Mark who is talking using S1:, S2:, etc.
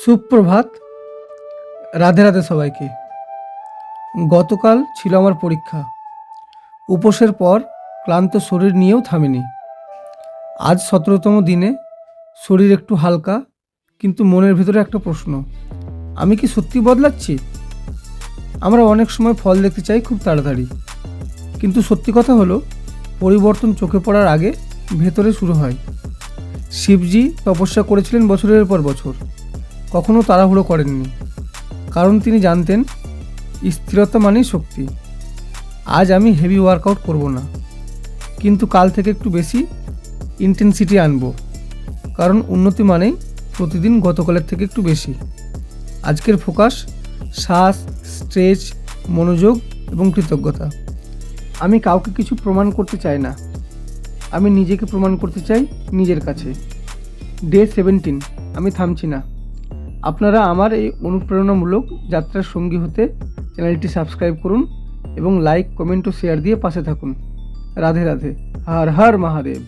S1: সুপ্রভাত। রাধে রাধে সবাইকে। গতকাল ছিল আমার পরীক্ষা। উপোসের পর ক্লান্ত শরীর নিয়েও থামেনি। আজ 17তম দিনে শরীর একটু হালকা, কিন্তু মনের ভিতরে একটা প্রশ্ন, আমি কি সত্যি বদলাচ্ছি? আমরা অনেক সময় ফল দেখতে চাই খুব তাড়াতাড়ি, কিন্তু সত্যি কথা হলো পরিবর্তন চোখে পড়ার আগে ভেতরে শুরু হয়। শিবজি তপস্যা করেছিলেন বছরের পর বছর, কখনো তাড়াহুড়ো করেননি, কারণ তিনি জানতেন স্থিরতা মানেই শক্তি। আজ আমি হেভি ওয়ার্কআউট করব না, কিন্তু কাল থেকে একটু বেশি ইন্টেন্সিটি আনবো, কারণ উন্নতি মানেই প্রতিদিন গতকালের থেকে একটু বেশি। আজকের ফোকাস শ্বাস, স্ট্রেচ, মনোযোগ এবং কৃতজ্ঞতা। আমি কাউকে কিছু প্রমাণ করতে চাই না, আমি নিজেকে প্রমাণ করতে চাই নিজের কাছে। ডে 17, আমি থামছি না। আপনারা আমার এই অনুপ্রেরণামূলক যাত্রার সঙ্গী হতে চ্যানেলটি সাবস্ক্রাইব করুন এবং লাইক, কমেন্ট ও শেয়ার দিয়ে পাশে থাকুন। রাধে রাধে। হর হর মহাদেব।